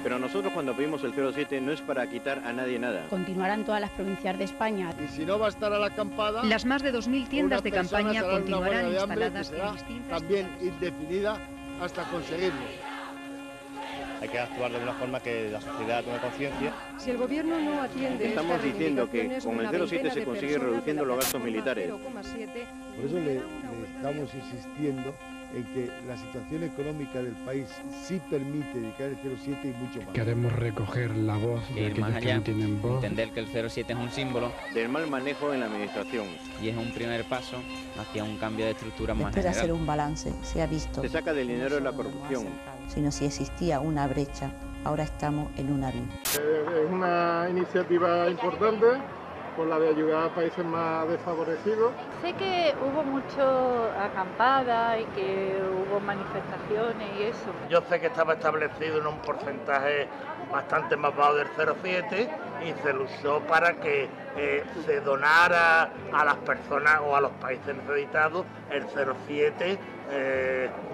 Pero nosotros cuando pedimos el 07 no es para quitar a nadie nada. Continuarán todas las provincias de España. Y si no va a estar a la acampada... Las más de 2.000 tiendas de campaña continuarán instaladas en distintas... También indefinida hasta conseguirlo. Hay que actuar de una forma que la sociedad tome conciencia. Si el gobierno no atiende... Estamos diciendo que con el 07 se consigue reduciendo los gastos militares. Por eso le estamos insistiendo en que la situación económica del país sí permite dedicar el 07 y mucho más. Queremos recoger la voz de aquellos que no tienen voz. Entender que el 07 es un símbolo del mal manejo en la administración. Y es un primer paso hacia un cambio de estructura más general. Después de hacer un balance, se ha visto... Se saca del dinero de la corrupción. Sino si existía una brecha, ahora estamos en un abismo. Es una iniciativa importante, por la de ayudar a países más desfavorecidos. Sé que hubo mucho acampada y que hubo manifestaciones y eso. Yo sé que estaba establecido en un porcentaje bastante más bajo del 0,7 y se luchó para que se donara a las personas o a los países necesitados el 0,7,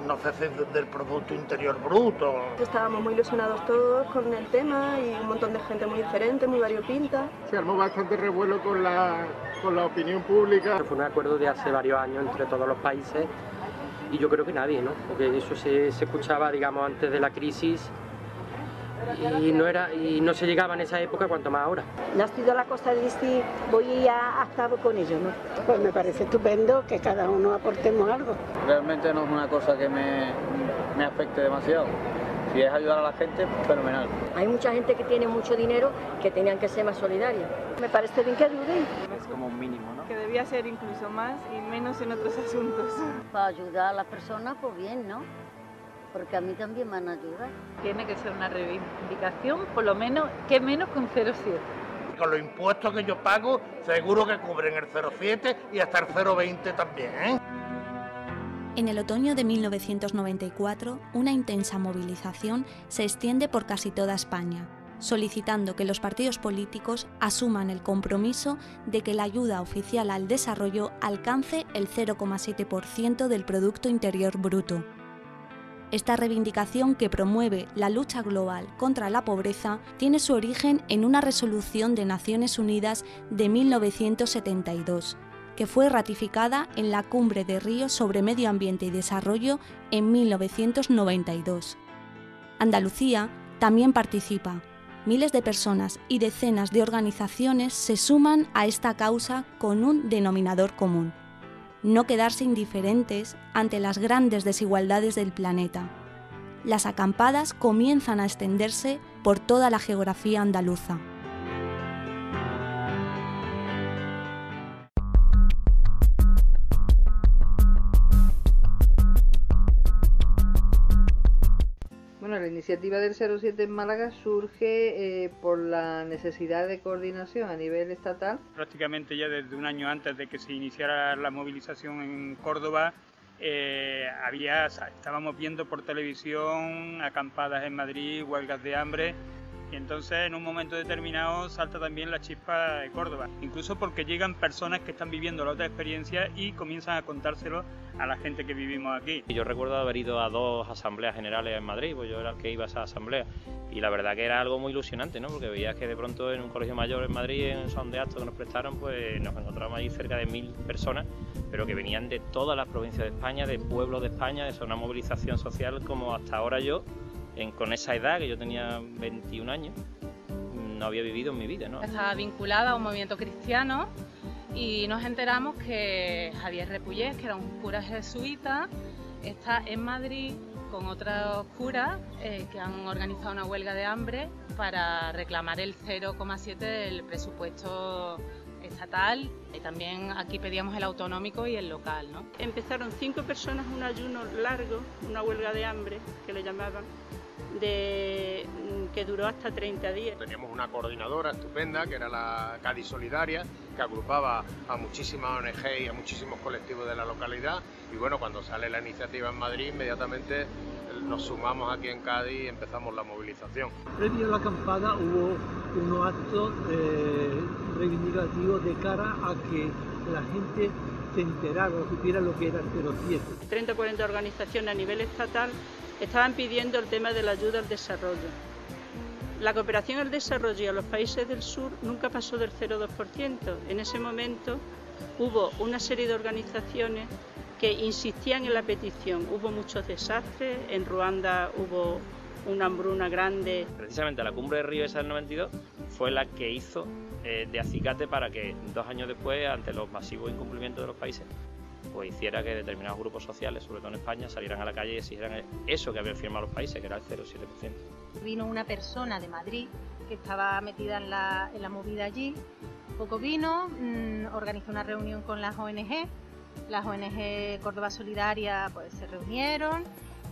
no sé si del Producto Interior Bruto. Estábamos muy ilusionados todos con el tema y un montón de gente muy diferente, muy variopinta. Se armó bastante revuelo con la opinión pública. Fue un acuerdo de hace varios años entre todos los países y yo creo que nadie, ¿no? Porque eso se escuchaba, digamos, antes de la crisis y no se llegaba en esa época, cuanto más ahora. Nacido a la costa de Listi, voy a estar con ellos, ¿no? Pues me parece estupendo que cada uno aportemos algo. Realmente no es una cosa que me afecte demasiado. Si es ayudar a la gente, fenomenal. Hay mucha gente que tiene mucho dinero que tenían que ser más solidarios. Me parece bien que ayuden. Es como un mínimo, ¿no? Que debía ser incluso más y menos en otros asuntos. Para ayudar a las personas, pues bien, ¿no? Porque a mí también me van a ayudar. Tiene que ser una reivindicación, por lo menos, que menos con 0,7. Con los impuestos que yo pago, seguro que cubren el 0,7 y hasta el 0,20 también, ¿eh? En el otoño de 1994, una intensa movilización se extiende por casi toda España, solicitando que los partidos políticos asuman el compromiso de que la ayuda oficial al desarrollo alcance el 0,7% del Producto Interior Bruto. Esta reivindicación, que promueve la lucha global contra la pobreza, tiene su origen en una resolución de Naciones Unidas de 1972, que fue ratificada en la Cumbre de Río sobre Medio Ambiente y Desarrollo en 1992. Andalucía también participa. Miles de personas y decenas de organizaciones se suman a esta causa con un denominador común: no quedarse indiferentes ante las grandes desigualdades del planeta. Las acampadas comienzan a extenderse por toda la geografía andaluza. Bueno, la iniciativa del 07 en Málaga surge por la necesidad de coordinación a nivel estatal. Prácticamente ya desde un año antes de que se iniciara la movilización en Córdoba, estábamos viendo por televisión acampadas en Madrid, huelgas de hambre, y entonces en un momento determinado salta también la chispa de Córdoba, incluso porque llegan personas que están viviendo la otra experiencia y comienzan a contárselo a la gente que vivimos aquí. Yo recuerdo haber ido a 2 asambleas generales en Madrid, pues yo era el que iba a esa asamblea, y la verdad que era algo muy ilusionante, ¿no? Porque veías que de pronto en un colegio mayor en Madrid, en un salón de actos que nos prestaron, pues nos encontramos allí cerca de 1000 personas, pero que venían de todas las provincias de España, de pueblos de España. Es una movilización social como hasta ahora yo, con esa edad, que yo tenía 21 años, no había vivido en mi vida, ¿no? Estaba vinculada a un movimiento cristiano y nos enteramos que Javier Repullés, que era un cura jesuita, está en Madrid con otros curas que han organizado una huelga de hambre para reclamar el 0,7 del presupuesto estatal, y también aquí pedíamos el autonómico y el local, ¿no? Empezaron 5 personas un ayuno largo, una huelga de hambre, que le llamaban, que duró hasta 30 días. Teníamos una coordinadora estupenda, que era la Cádiz Solidaria, que agrupaba a muchísimas ONG y a muchísimos colectivos de la localidad, y bueno, cuando sale la iniciativa en Madrid, inmediatamente nos sumamos aquí en Cádiz y empezamos la movilización. Previo a la acampada hubo unos actos reivindicativos de cara a que la gente se enterara o supiera lo que era el 07. 30 o 40 organizaciones a nivel estatal estaban pidiendo el tema de la ayuda al desarrollo. La cooperación al desarrollo a los países del sur nunca pasó del 0,2%. En ese momento hubo una serie de organizaciones que insistían en la petición. Hubo muchos desastres, en Ruanda hubo una hambruna grande. Precisamente la cumbre de Río esa del 92 fue la que hizo de acicate para que 2 años después, ante los masivos incumplimientos de los países, pues hiciera que determinados grupos sociales, sobre todo en España, salieran a la calle y exigieran eso que habían firmado los países, que era el 0,7%. Vino una persona de Madrid que estaba metida en la movida allí, poco vino, organizó una reunión con las ONG Córdoba Solidaria pues se reunieron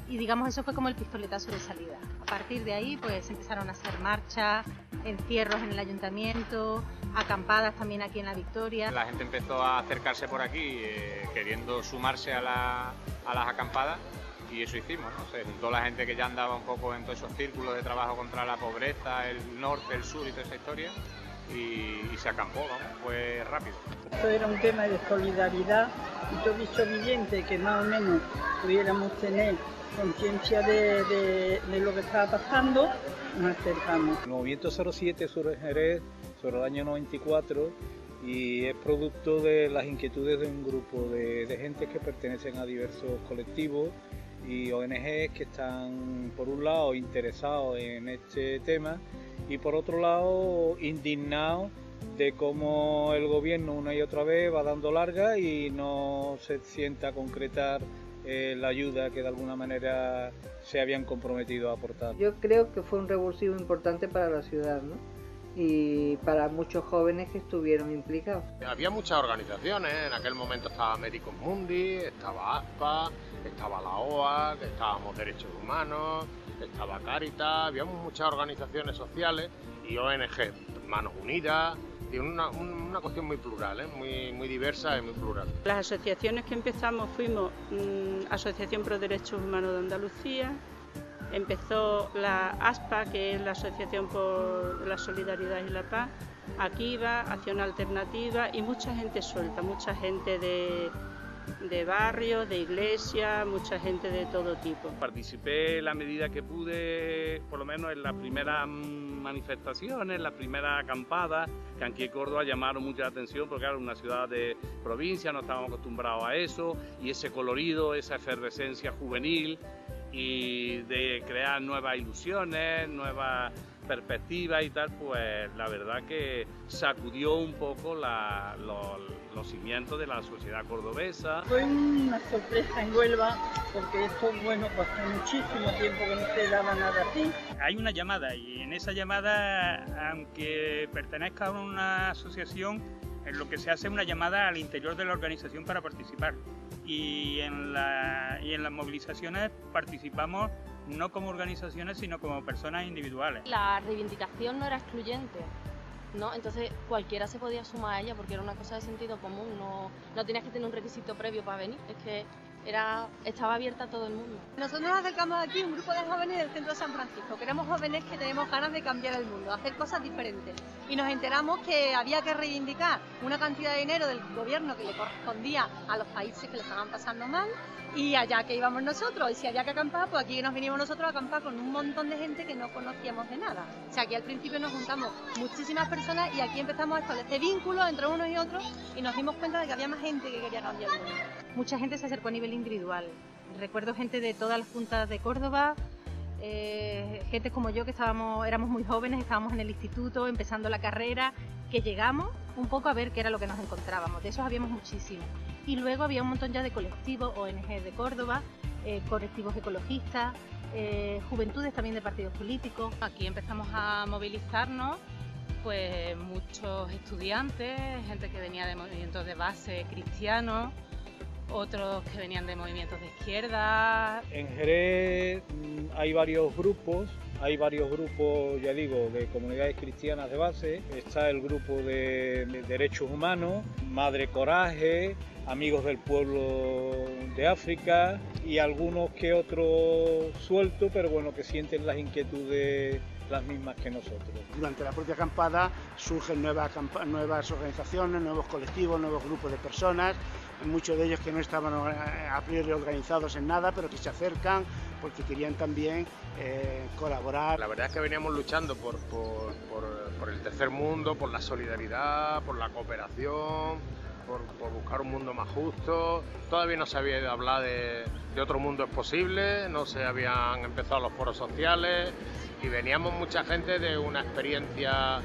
y digamos eso fue como el pistoletazo de salida. A partir de ahí pues empezaron a hacer marchas, encierros en el ayuntamiento, acampadas también aquí en La Victoria. La gente empezó a acercarse por aquí queriendo sumarse a las acampadas y eso hicimos, ¿no? Se juntó la gente que ya andaba un poco en todos esos círculos de trabajo contra la pobreza, el norte, el sur y toda esa historia y se acampó, ¿no? Fue rápido. Esto era un tema de solidaridad y todo dicho viviente que más o menos pudiéramos tener conciencia de lo que estaba pasando, nos acercamos. El movimiento 07 surge en Jerez sobre el año 94 y es producto de las inquietudes de un grupo de gente que pertenecen a diversos colectivos y ONGs que están por un lado interesados en este tema y por otro lado indignados de cómo el gobierno una y otra vez va dando larga y no se sienta a concretar la ayuda que de alguna manera se habían comprometido a aportar. Yo creo que fue un revulsivo importante para la ciudad, ¿no? Y para muchos jóvenes que estuvieron implicados. Había muchas organizaciones, en aquel momento estaba Medicus Mundi, estaba ASPA, estaba la OA, estábamos Derechos Humanos, estaba Cáritas, había muchas organizaciones sociales y ONG, Manos Unidas, y una cuestión muy plural, muy diversa y muy plural. Las asociaciones que empezamos fuimos Asociación Pro Derechos Humanos de Andalucía, empezó la ASPA, que es la Asociación por la Solidaridad y la Paz, Akiva, Acción Alternativa y mucha gente suelta, mucha gente de barrios, de iglesias, mucha gente de todo tipo. Participé en la medida que pude, por lo menos en las primeras manifestaciones, en las primeras acampadas, que aquí en Córdoba llamaron mucha la atención porque era una ciudad de provincia, no estábamos acostumbrados a eso, y ese colorido, esa efervescencia juvenil y de crear nuevas ilusiones, nuevas perspectivas y tal, pues la verdad que sacudió un poco los cimientos de la sociedad cordobesa. Fue una sorpresa en Huelva porque esto, bueno, pues hace muchísimo tiempo que no se daba nada así. Hay una llamada y en esa llamada, aunque pertenezca a una asociación, en lo que se hace es una llamada al interior de la organización para participar. Y en las movilizaciones participamos no como organizaciones, sino como personas individuales. La reivindicación no era excluyente, ¿no? Entonces cualquiera se podía sumar a ella porque era una cosa de sentido común, no tenías que tener un requisito previo para venir, es que estaba abierta a todo el mundo. Nosotros nos acercamos aquí un grupo de jóvenes del centro de San Francisco, que éramos jóvenes que tenemos ganas de cambiar el mundo, hacer cosas diferentes. Y nos enteramos que había que reivindicar una cantidad de dinero del gobierno que le correspondía a los países que le estaban pasando mal, y allá que íbamos nosotros, y si había que acampar, pues aquí nos vinimos nosotros a acampar con un montón de gente que no conocíamos de nada. O sea, aquí al principio nos juntamos muchísimas personas y aquí empezamos a establecer vínculos entre unos y otros y nos dimos cuenta de que había más gente que quería cambiar el mundo. Mucha gente se acercó a nivel individual. Recuerdo gente de todas las juntas de Córdoba, gente como yo que éramos muy jóvenes, estábamos en el instituto, empezando la carrera, que llegamos un poco a ver qué era lo que nos encontrábamos. De esos habíamos muchísimos. Y luego había un montón ya de colectivos, ONG de Córdoba, colectivos ecologistas, juventudes también de partidos políticos. Aquí empezamos a movilizarnos, pues muchos estudiantes, gente que venía de movimientos de base cristianos, otros que venían de movimientos de izquierda. En Jerez hay varios grupos, ya digo, de comunidades cristianas de base. Está el grupo de derechos humanos, Madre Coraje, Amigos del Pueblo de África y algunos que otros sueltos, pero bueno, que sienten las inquietudes las mismas que nosotros. Durante la propia acampada surgen nuevas organizaciones, nuevos colectivos, nuevos grupos de personas, muchos de ellos que no estaban a priori organizados en nada, pero que se acercan porque querían también colaborar. La verdad es que veníamos luchando por el tercer mundo, por la solidaridad, por la cooperación, por buscar un mundo más justo. Todavía no se había ido a hablar de otro mundo es posible, no se habían empezado los foros sociales y veníamos mucha gente de una experiencia,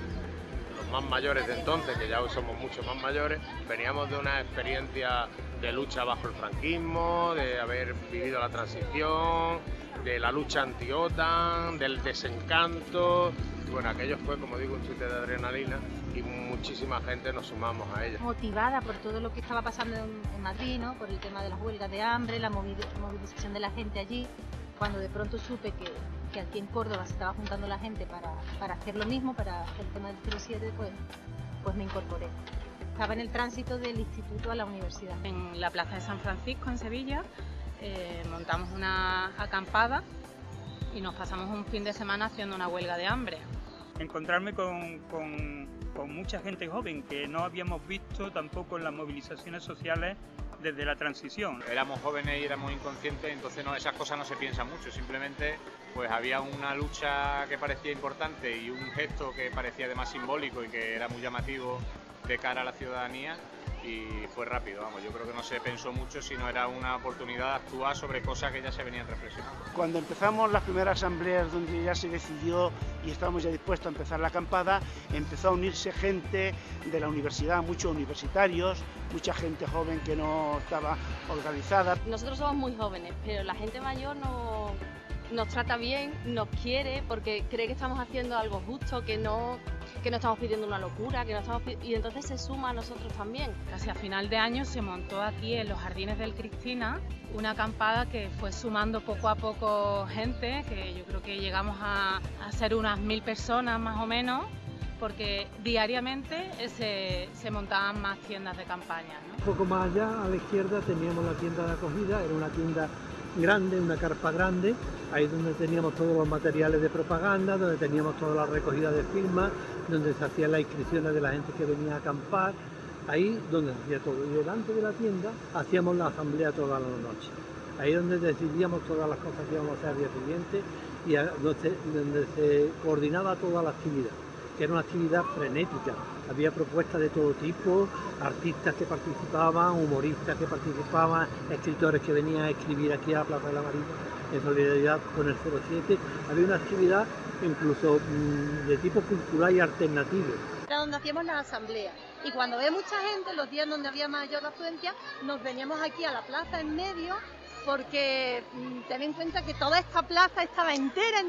los más mayores de entonces, que ya hoy somos mucho más mayores, veníamos de una experiencia de lucha bajo el franquismo, de haber vivido la transición, de la lucha anti-OTAN, del desencanto. Y bueno, aquello fue, como digo, un chute de adrenalina y muchísima gente nos sumamos a ella. Motivada por todo lo que estaba pasando en Madrid, ¿no? Por el tema de las huelgas de hambre, la movilización de la gente allí, cuando de pronto supe que aquí en Córdoba se estaba juntando la gente para hacer lo mismo, para hacer el tema del 07, pues me incorporé. Estaba en el tránsito del instituto a la universidad. En la Plaza de San Francisco, en Sevilla, montamos una acampada y nos pasamos un fin de semana haciendo una huelga de hambre. Encontrarme con mucha gente joven que no habíamos visto tampoco en las movilizaciones sociales desde la transición. Éramos jóvenes y éramos inconscientes, entonces esas cosas no se piensan mucho, simplemente pues había una lucha que parecía importante y un gesto que parecía además simbólico y que era muy llamativo de cara a la ciudadanía y fue rápido, vamos, yo creo que no se pensó mucho, sino era una oportunidad de actuar sobre cosas que ya se venían reflexionando. Cuando empezamos las primeras asambleas donde ya se decidió y estábamos ya dispuestos a empezar la acampada, empezó a unirse gente de la universidad, muchos universitarios, mucha gente joven que no estaba organizada. Nosotros somos muy jóvenes, pero la gente mayor nos trata bien, nos quiere porque cree que estamos haciendo algo justo, que no estamos pidiendo una locura, y entonces se suma a nosotros también. Casi a final de año se montó aquí en los Jardines del Cristina una acampada que fue sumando poco a poco gente, que yo creo que llegamos a ser unas 1000 personas más o menos, porque diariamente se montaban más tiendas de campaña, ¿no? Un poco más allá, a la izquierda, teníamos la tienda de acogida, era una tienda grande, una carpa grande, ahí donde teníamos todos los materiales de propaganda, donde teníamos toda la recogida de firmas, donde se hacían las inscripciones de la gente que venía a acampar, ahí donde se hacía todo. Y delante de la tienda hacíamos la asamblea todas las noches, ahí donde decidíamos todas las cosas que íbamos a hacer al día siguiente y donde se coordinaba toda la actividad, que era una actividad frenética. Había propuestas de todo tipo, artistas que participaban, humoristas que participaban, escritores que venían a escribir aquí a Plaza de la Marina en solidaridad con el 07. Había una actividad incluso de tipo cultural y alternativo. Era donde hacíamos las asambleas. Y cuando había mucha gente, los días donde había mayor afluencia, nos veníamos aquí a la plaza en medio, porque ten en cuenta que toda esta plaza estaba entera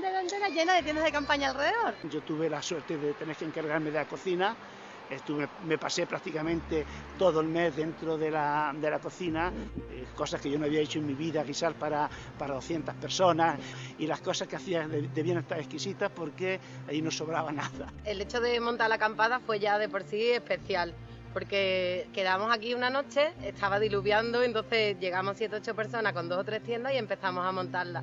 llena de tiendas de campaña alrededor. Yo tuve la suerte de tener que encargarme de la cocina. Me pasé prácticamente todo el mes dentro de la cocina, cosas que yo no había hecho en mi vida, guisar para 200 personas, y las cosas que hacía debían estar exquisitas porque ahí no sobraba nada. El hecho de montar la acampada fue ya de por sí especial, porque quedamos aquí una noche, estaba diluviando, entonces llegamos 7 o 8 personas con 2 o 3 tiendas y empezamos a montarla.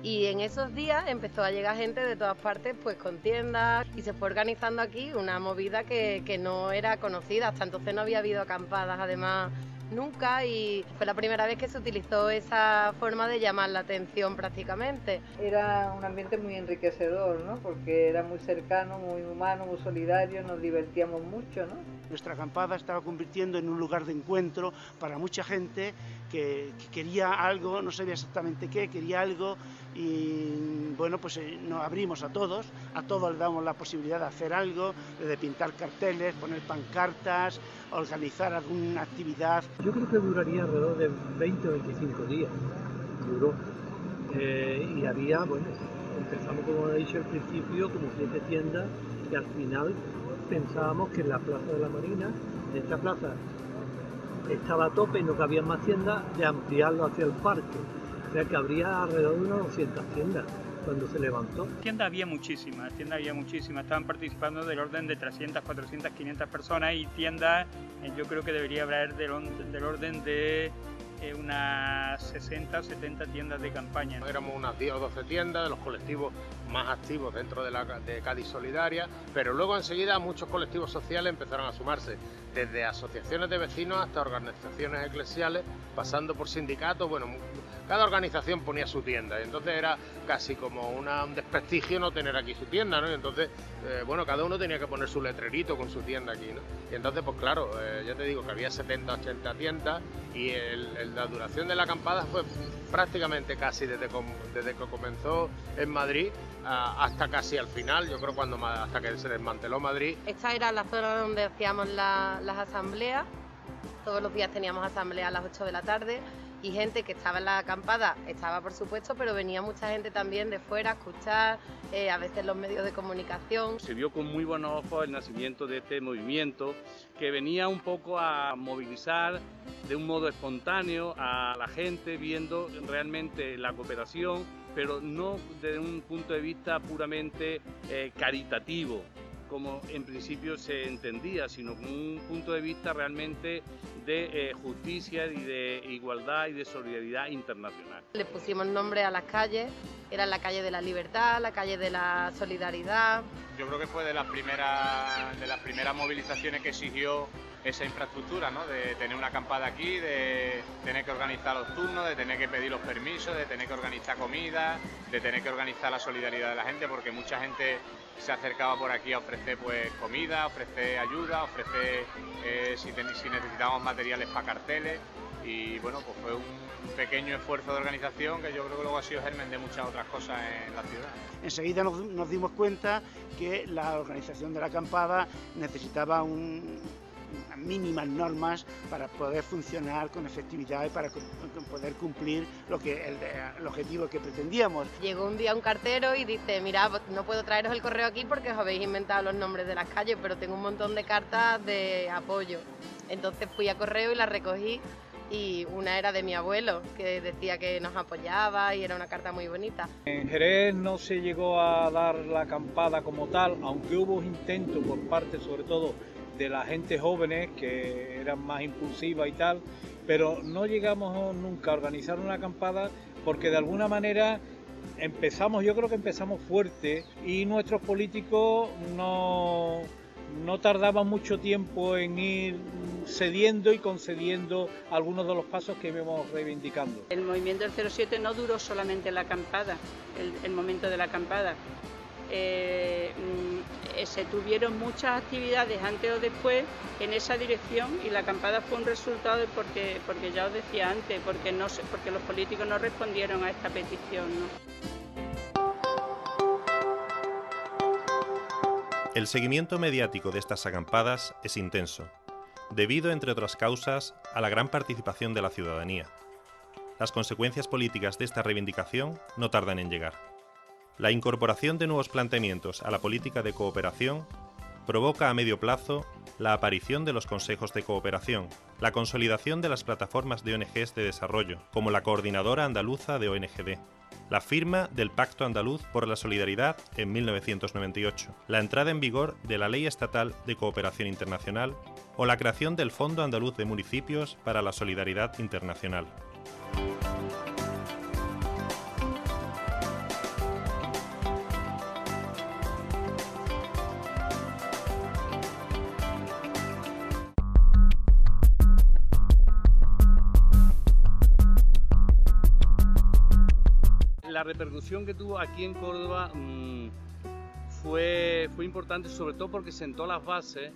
Y en esos días empezó a llegar gente de todas partes pues con tiendas y se fue organizando aquí una movida que no era conocida, hasta entonces no había habido acampadas además nunca y fue la primera vez que se utilizó esa forma de llamar la atención prácticamente. Era un ambiente muy enriquecedor, ¿no? Porque era muy cercano, muy humano, muy solidario, nos divertíamos mucho, ¿no? Nuestra acampada estaba convirtiendo en un lugar de encuentro para mucha gente que quería algo, no sabía exactamente qué, quería algo y bueno, pues nos abrimos a todos les damos la posibilidad de hacer algo, de pintar carteles, poner pancartas, organizar alguna actividad. Yo creo que duraría alrededor de 20 o 25 días, duró, y había, bueno, empezamos como he dicho al principio, como 7 tiendas y al final pensábamos que en la Plaza de la Marina, en esta plaza estaba a tope y no cabían más tiendas, de ampliarlo hacia el parque, o sea que habría alrededor de unas 200 tiendas cuando se levantó. Tiendas había muchísimas, estaban participando del orden de 300, 400, 500 personas y tiendas yo creo que debería haber del orden de unas 60 o 70 tiendas de campaña. Éramos unas 10 o 12 tiendas de los colectivos más activos dentro de Cádiz Solidaria, pero luego enseguida muchos colectivos sociales empezaron a sumarse, desde asociaciones de vecinos hasta organizaciones eclesiales, pasando por sindicatos. Bueno, cada organización ponía su tienda, y entonces era casi como un desprestigio no tener aquí su tienda, ¿no? Y entonces, bueno, cada uno tenía que poner su letrerito con su tienda aquí, ¿no? Y entonces, pues claro, ya te digo que había 70, 80 tiendas, y la duración de la acampada fue prácticamente casi desde que comenzó en Madrid hasta casi al final, yo creo hasta que se desmanteló Madrid. Esta era la zona donde hacíamos las asambleas. Todos los días teníamos asambleas a las 8 de la tarde, y gente que estaba en la acampada estaba, por supuesto, pero venía mucha gente también de fuera a escuchar, a veces los medios de comunicación. Se vio con muy buenos ojos el nacimiento de este movimiento, que venía un poco a movilizar de un modo espontáneo a la gente, viendo realmente la cooperación, pero no desde un punto de vista puramente caritativo, como en principio se entendía, sino con un punto de vista realmente de justicia y de igualdad y de solidaridad internacional. Le pusimos nombre a las calles, era la calle de la libertad, la calle de la solidaridad. Yo creo que fue de las primeras movilizaciones que exigió esa infraestructura, ¿no? De tener una acampada aquí, de tener que organizar los turnos, de tener que pedir los permisos, de tener que organizar comida, de tener que organizar la solidaridad de la gente, porque mucha gente se acercaba por aquí a ofrecer pues comida, a ofrecer ayuda, a ofrecer si necesitábamos materiales para carteles, y bueno, pues fue un pequeño esfuerzo de organización que yo creo que luego ha sido germen de muchas otras cosas en la ciudad. Enseguida nos dimos cuenta que la organización de la acampada necesitaba unas mínimas normas para poder funcionar con efectividad y para poder cumplir el objetivo que pretendíamos. Llegó un día un cartero y dice: mira, no puedo traeros el correo aquí porque os habéis inventado los nombres de las calles, pero tengo un montón de cartas de apoyo. Entonces fui a correo y las recogí, y una era de mi abuelo, que decía que nos apoyaba, y era una carta muy bonita. En Jerez no se llegó a dar la acampada como tal, aunque hubo intentos por parte sobre todo de la gente jóvenes que eran más impulsivas y tal, pero no llegamos nunca a organizar una acampada porque de alguna manera yo creo que empezamos fuerte, y nuestros políticos no tardaban mucho tiempo en ir cediendo y concediendo algunos de los pasos que íbamos reivindicando. El movimiento del 07 no duró solamente la acampada, el momento de la acampada. Se tuvieron muchas actividades antes o después en esa dirección, y la acampada fue un resultado porque ya os decía antes, porque los políticos no respondieron a esta petición, ¿no? El seguimiento mediático de estas acampadas es intenso, debido, entre otras causas, a la gran participación de la ciudadanía. Las consecuencias políticas de esta reivindicación no tardan en llegar. La incorporación de nuevos planteamientos a la política de cooperación provoca a medio plazo la aparición de los consejos de cooperación, la consolidación de las plataformas de ONGs de desarrollo, como la Coordinadora Andaluza de ONGD, la firma del Pacto Andaluz por la Solidaridad en 1998, la entrada en vigor de la Ley Estatal de Cooperación Internacional o la creación del Fondo Andaluz de Municipios para la Solidaridad Internacional. La repercusión que tuvo aquí en Córdoba fue importante, sobre todo porque sentó las bases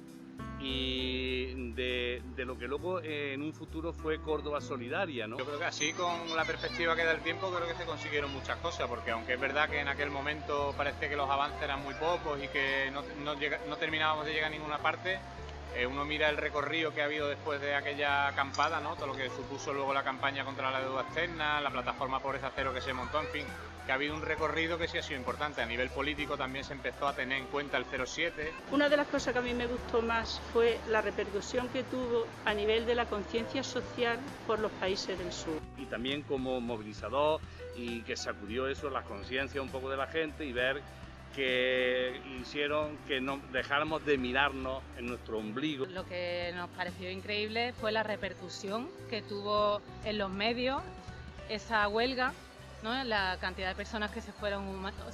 de lo que luego en un futuro fue Córdoba Solidaria, ¿no? Yo creo que así, con la perspectiva que da el tiempo, creo que se consiguieron muchas cosas, porque aunque es verdad que en aquel momento parece que los avances eran muy pocos y que no terminábamos de llegar a ninguna parte, uno mira el recorrido que ha habido después de aquella acampada, ¿no? Todo lo que supuso luego la campaña contra la deuda externa, la plataforma Pobreza Cero que se montó, en fin, que ha habido un recorrido que sí ha sido importante. A nivel político también se empezó a tener en cuenta el 07. Una de las cosas que a mí me gustó más fue la repercusión que tuvo a nivel de la conciencia social por los países del sur. Y también como movilizador, y que sacudió eso, la conciencia un poco de la gente, y ver que hicieron que no dejáramos de mirarnos en nuestro ombligo. Lo que nos pareció increíble fue la repercusión que tuvo en los medios esa huelga, ¿no? La cantidad de personas que se fueron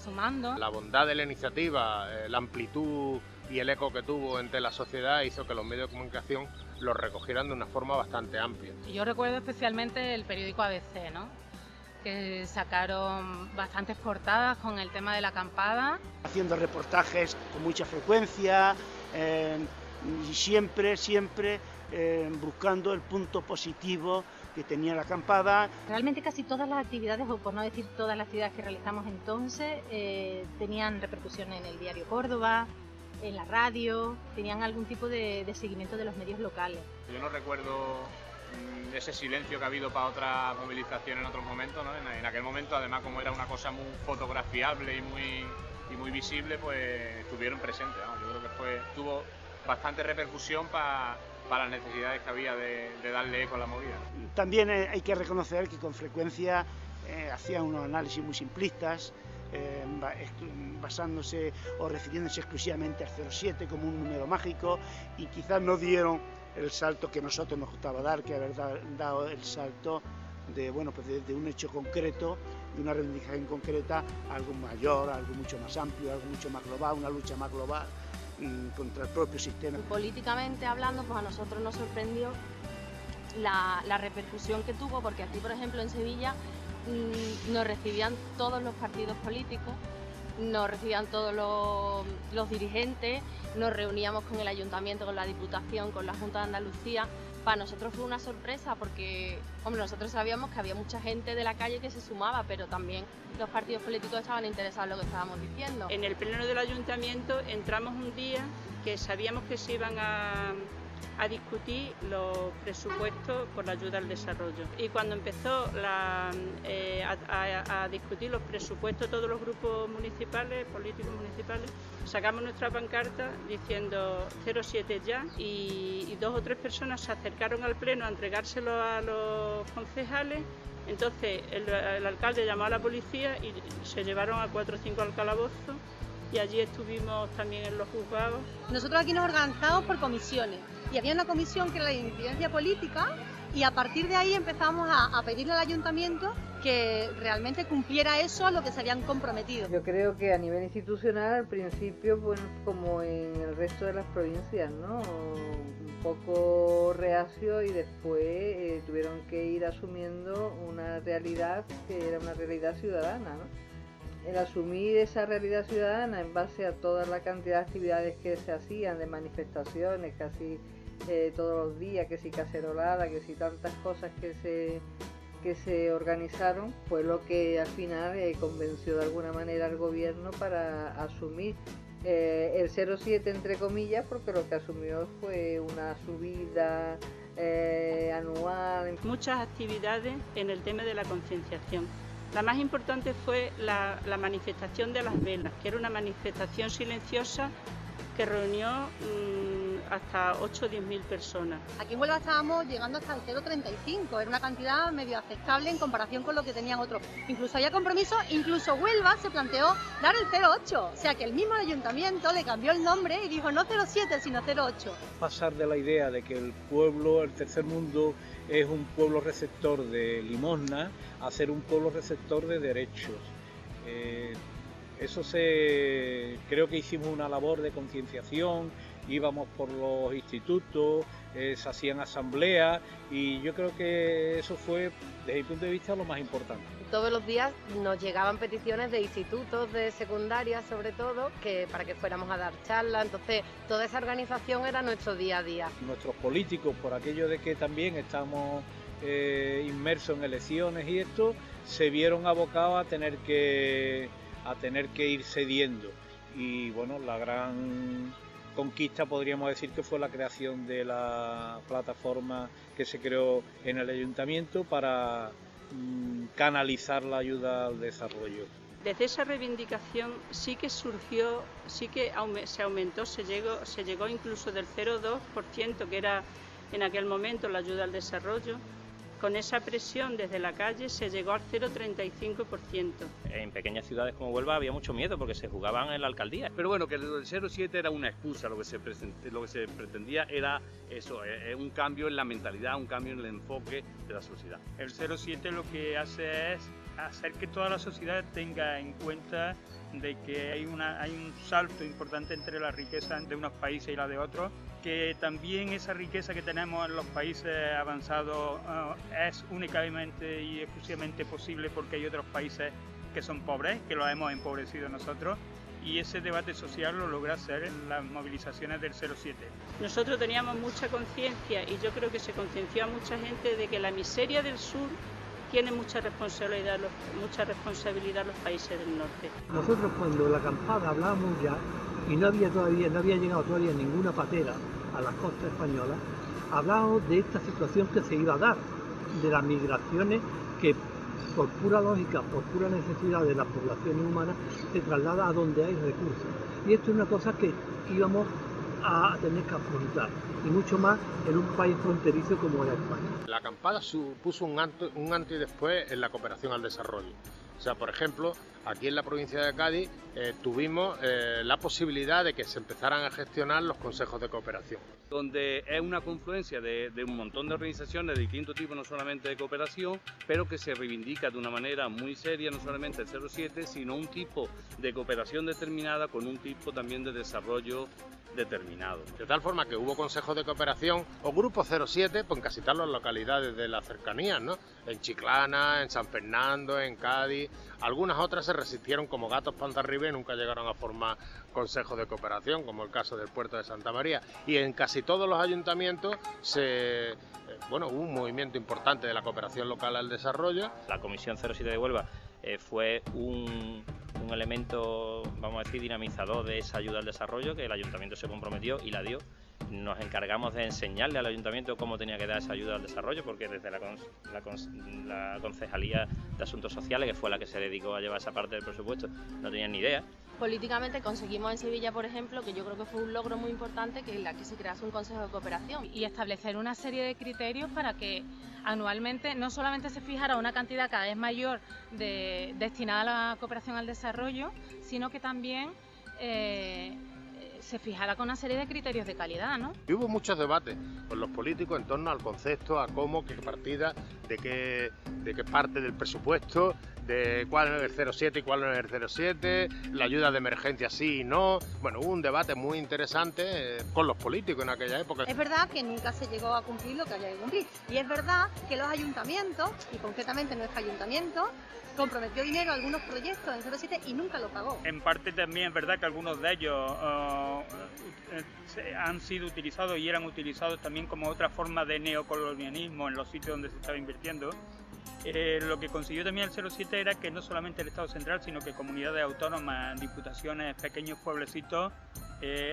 sumando. La bondad de la iniciativa, la amplitud y el eco que tuvo entre la sociedad hizo que los medios de comunicación lo recogieran de una forma bastante amplia. Yo recuerdo especialmente el periódico ABC, ¿no? Que sacaron bastantes portadas con el tema de la acampada. Haciendo reportajes con mucha frecuencia y siempre buscando el punto positivo que tenía la acampada. Realmente casi todas las actividades, o por no decir todas las actividades que realizamos entonces, tenían repercusión en el diario Córdoba, en la radio, tenían algún tipo de seguimiento de los medios locales. Yo no recuerdo ese silencio que ha habido para otra movilización en otros momentos, ¿no? En aquel momento, además, como era una cosa muy fotografiable y muy visible, pues estuvieron presentes, ¿no? Yo creo que tuvo bastante repercusión para las necesidades que había de darle eco a la movida. También hay que reconocer que con frecuencia hacían unos análisis muy simplistas, basándose o refiriéndose exclusivamente al 07 como un número mágico, y quizás no dieron el salto que nosotros nos gustaba dar, que haber dado el salto de un hecho concreto, de una reivindicación concreta, a algo mayor, algo mucho más amplio, algo mucho más global, una lucha más global contra el propio sistema. Políticamente hablando, pues a nosotros nos sorprendió la repercusión que tuvo, porque aquí, por ejemplo, en Sevilla nos recibían todos los partidos políticos, nos recibían todos los dirigentes, nos reuníamos con el ayuntamiento, con la Diputación, con la Junta de Andalucía. Para nosotros fue una sorpresa porque, hombre, nosotros sabíamos que había mucha gente de la calle que se sumaba, pero también los partidos políticos estaban interesados en lo que estábamos diciendo. En el pleno del ayuntamiento entramos un día que sabíamos que se iban a discutir los presupuestos por la ayuda al desarrollo. Y cuando empezó a discutir los presupuestos todos los grupos municipales, políticos municipales, sacamos nuestra pancarta diciendo 07 ya, y 2 o 3 personas se acercaron al pleno a entregárselo a los concejales. Entonces el alcalde llamó a la policía y se llevaron a 4 o 5 al calabozo, y allí estuvimos también en los juzgados. Nosotros aquí nos organizamos por comisiones, y había una comisión que era la de incidencia política, y a partir de ahí empezamos a pedirle al ayuntamiento que realmente cumpliera eso a lo que se habían comprometido. Yo creo que a nivel institucional, al principio, bueno, como en el resto de las provincias, ¿no? Un poco reacio, y después tuvieron que ir asumiendo una realidad que era una realidad ciudadana, ¿no? El asumir esa realidad ciudadana en base a toda la cantidad de actividades que se hacían, de manifestaciones casi todos los días, que si cacerolada, que si tantas cosas que se organizaron, fue lo que al final convenció de alguna manera al gobierno para asumir el 07 entre comillas, porque lo que asumió fue una subida anual. Muchas actividades en el tema de la concienciación. La más importante fue la manifestación de las velas, que era una manifestación silenciosa que reunió hasta 8 o 10.000 personas. Aquí en Huelva estábamos llegando hasta el 0,35, era una cantidad medio aceptable en comparación con lo que tenían otros. Incluso había compromiso, incluso Huelva se planteó dar el 0,8, o sea que el mismo ayuntamiento le cambió el nombre y dijo no 0,7 sino 0,8. Pasar de la idea de que el pueblo, el tercer mundo, es un pueblo receptor de limosna a ser un pueblo receptor de derechos. Creo que hicimos una labor de concienciación, íbamos por los institutos, se hacían asambleas, y yo creo que eso fue, desde mi punto de vista, lo más importante. Todos los días nos llegaban peticiones de institutos, de secundaria sobre todo, para que fuéramos a dar charlas. Entonces toda esa organización era nuestro día a día. Nuestros políticos, por aquello de que también estamos inmersos en elecciones y esto, se vieron abocados a tener que ir cediendo. Y bueno, la gran conquista podríamos decir que fue la creación de la plataforma que se creó en el ayuntamiento para canalizar la ayuda al desarrollo. Desde esa reivindicación sí que surgió, sí que se aumentó, se llegó incluso del 0,2%, que era en aquel momento la ayuda al desarrollo, con esa presión desde la calle se llegó al 0,35%. En pequeñas ciudades como Huelva había mucho miedo porque se jugaban en la alcaldía. Pero bueno, que el 0,7 era una excusa, lo que se pretendía era eso, un cambio en la mentalidad, un cambio en el enfoque de la sociedad. El 0,7 lo que hace es hacer que toda la sociedad tenga en cuenta de que hay un salto importante entre la riqueza de unos países y la de otros, que también esa riqueza que tenemos en los países avanzados es únicamente y exclusivamente posible porque hay otros países que son pobres, que los hemos empobrecido nosotros, y ese debate social lo logra hacer en las movilizaciones del 0,7. Nosotros teníamos mucha conciencia y yo creo que se concienció a mucha gente de que la miseria del sur tiene mucha responsabilidad los países del norte. Nosotros cuando la acampada hablábamos ya y no había llegado todavía ninguna patera a las costas españolas, hablábamos de esta situación que se iba a dar, de las migraciones que por pura lógica, por pura necesidad de las poblaciones humanas, se traslada a donde hay recursos. Y esto es una cosa que íbamos a tener que afrontar, y mucho más en un país fronterizo como era España. La acampada supuso un antes y después en la cooperación al desarrollo. O sea, por ejemplo, aquí en la provincia de Cádiz tuvimos la posibilidad de que se empezaran a gestionar los consejos de cooperación. Donde es una confluencia de un montón de organizaciones de distintos tipos, no solamente de cooperación, pero que se reivindica de una manera muy seria, no solamente el 0,7, sino un tipo de cooperación determinada con un tipo también de desarrollo determinado. De tal forma que hubo consejos de cooperación o grupos 07 pues en casi todas las localidades de las cercanías, ¿no? En Chiclana, en San Fernando, en Cádiz. Algunas otras se resistieron como gatos panza arriba y nunca llegaron a formar consejos de cooperación, como el caso del puerto de Santa María. Y en casi todos los ayuntamientos hubo un movimiento importante de la cooperación local al desarrollo. La Comisión 07 de Huelva fue un elemento, vamos a decir, dinamizador de esa ayuda al desarrollo, que el ayuntamiento se comprometió y la dio. Nos encargamos de enseñarle al ayuntamiento cómo tenía que dar esa ayuda al desarrollo, porque desde la Concejalía de Asuntos Sociales, que fue la que se dedicó a llevar esa parte del presupuesto, no tenían ni idea. Políticamente conseguimos en Sevilla, por ejemplo, que yo creo que fue un logro muy importante, que se crease un consejo de cooperación. Y establecer una serie de criterios para que anualmente no solamente se fijara una cantidad cada vez mayor destinada a la cooperación al desarrollo, sino que también se fijara con una serie de criterios de calidad, ¿no? Y hubo muchos debates con los políticos en torno al concepto, a cómo, qué partida, de qué parte del presupuesto, de cuál es el 0,7 y cuál no es el 0,7, la ayuda de emergencia sí y no. Bueno, hubo un debate muy interesante con los políticos en aquella época. Es verdad que nunca se llegó a cumplir lo que había que cumplir. Y es verdad que los ayuntamientos, y concretamente nuestro ayuntamiento, comprometió dinero a algunos proyectos en 0,7 y nunca lo pagó. En parte también es verdad que algunos de ellos han sido utilizados y eran utilizados también como otra forma de neocolonialismo en los sitios donde se estaba invirtiendo. Lo que consiguió también el 0,7 era que no solamente el Estado central, sino que comunidades autónomas, diputaciones, pequeños pueblecitos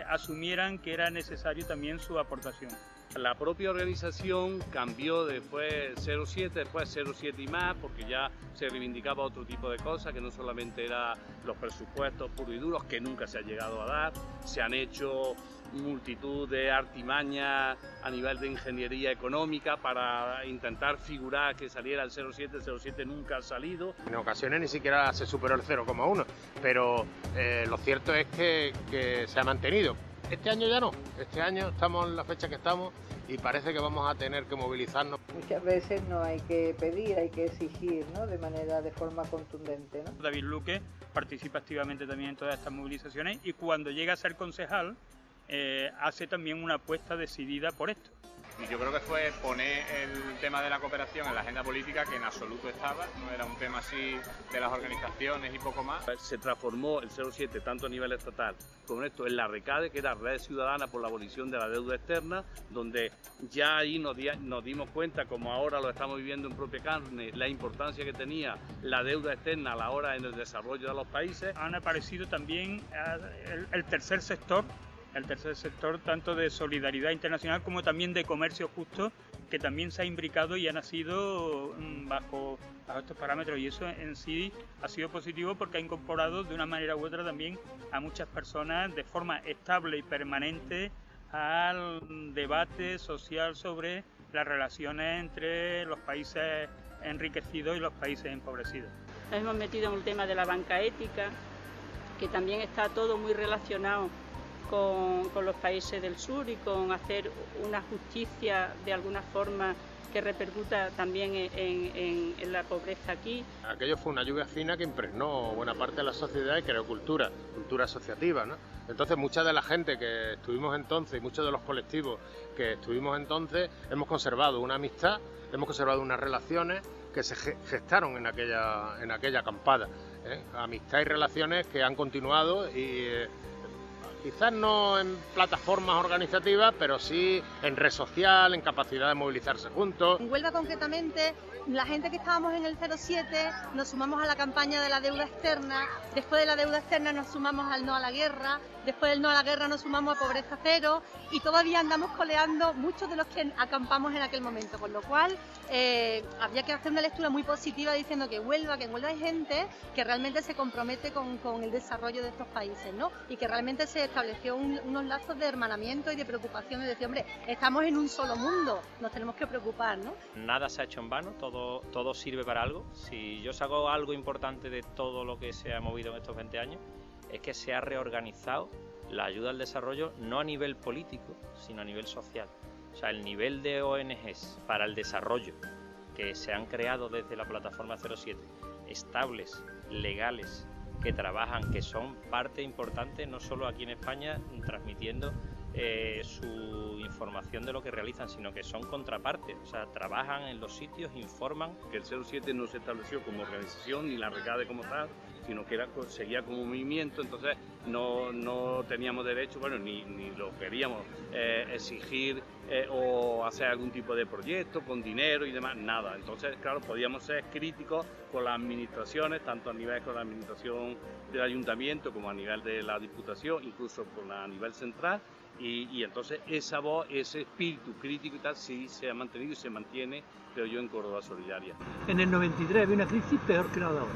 asumieran que era necesario también su aportación. La propia organización cambió después 0,7, después 0,7 y más, porque ya se reivindicaba otro tipo de cosas, que no solamente eran los presupuestos puros y duros, que nunca se ha llegado a dar. Se han hecho multitud de artimañas a nivel de ingeniería económica para intentar figurar que saliera el 0,7, el 0,7 nunca ha salido. En ocasiones ni siquiera se superó el 0,1, pero lo cierto es que se ha mantenido. Este año ya no, este año estamos en la fecha que estamos y parece que vamos a tener que movilizarnos. Muchas veces no hay que pedir, hay que exigir, ¿no? De forma contundente, ¿no? David Luque participa activamente también en todas estas movilizaciones y cuando llega a ser concejal hace también una apuesta decidida por esto. Y yo creo que fue poner el tema de la cooperación en la agenda política, que en absoluto estaba, no era un tema así de las organizaciones y poco más. Se transformó el 0,7 tanto a nivel estatal como esto en la RECADE, que era Red Ciudadana por la Abolición de la Deuda Externa, donde ya ahí nos dimos cuenta, como ahora lo estamos viviendo en propia carne, la importancia que tenía la deuda externa a la hora en el desarrollo de los países. Han aparecido también el tercer sector tanto de solidaridad internacional como también de comercio justo, que también se ha imbricado y ha nacido bajo estos parámetros, y eso en sí ha sido positivo porque ha incorporado de una manera u otra también a muchas personas de forma estable y permanente al debate social sobre las relaciones entre los países enriquecidos y los países empobrecidos. Nos hemos metido en el tema de la banca ética, que también está todo muy relacionado con los países del sur y con hacer una justicia de alguna forma que repercuta también en la pobreza aquí. Aquello fue una lluvia fina que impregnó buena parte de la sociedad y creó cultura asociativa, ¿no? Entonces mucha de la gente que estuvimos entonces y muchos de los colectivos que estuvimos entonces hemos conservado una amistad, hemos conservado unas relaciones que se gestaron en aquella acampada, ¿eh? Amistad y relaciones que han continuado y quizás no en plataformas organizativas, pero sí en red social, en capacidad de movilizarse juntos. En Huelva concretamente, la gente que estábamos en el 07 nos sumamos a la campaña de la deuda externa, después de la deuda externa nos sumamos al no a la guerra, después del no a la guerra nos sumamos a pobreza cero y todavía andamos coleando muchos de los que acampamos en aquel momento, con lo cual había que hacer una lectura muy positiva diciendo que en Huelva hay gente que realmente se compromete con el desarrollo de estos países, ¿no? Y que realmente se estableció unos lazos de hermanamiento y de preocupación, de decir, hombre, estamos en un solo mundo, nos tenemos que preocupar, ¿no? Nada se ha hecho en vano, todo sirve para algo. Si yo saco algo importante de todo lo que se ha movido en estos 20 años, es que se ha reorganizado la ayuda al desarrollo no a nivel político, sino a nivel social. O sea, el nivel de ONGs para el desarrollo que se han creado desde la plataforma 07, estables, legales, que trabajan, que son parte importante no solo aquí en España transmitiendo su información de lo que realizan, sino que son contrapartes, o sea, trabajan en los sitios, informan. Que el 07 no se estableció como organización ni la RECADE como tal, sino que seguía como movimiento, entonces no teníamos derecho, bueno, ni lo queríamos exigir o hacer algún tipo de proyecto con dinero y demás, nada. Entonces, claro, podíamos ser críticos con las administraciones, tanto a nivel con la administración del ayuntamiento como a nivel de la diputación, incluso a nivel central, y entonces esa voz, ese espíritu crítico y tal, sí se ha mantenido y se mantiene, creo yo, en Córdoba Solidaria. En el 93 había una crisis peor que la de ahora.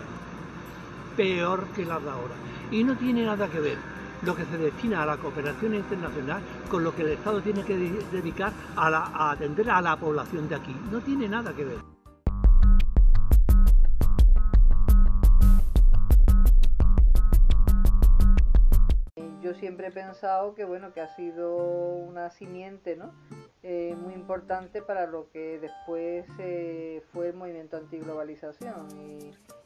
Peor que la de ahora. Y no tiene nada que ver lo que se destina a la cooperación internacional con lo que el Estado tiene que dedicar a atender a la población de aquí. No tiene nada que ver. Yo siempre he pensado que bueno, que ha sido una simiente, ¿no? Muy importante para lo que después fue el movimiento antiglobalización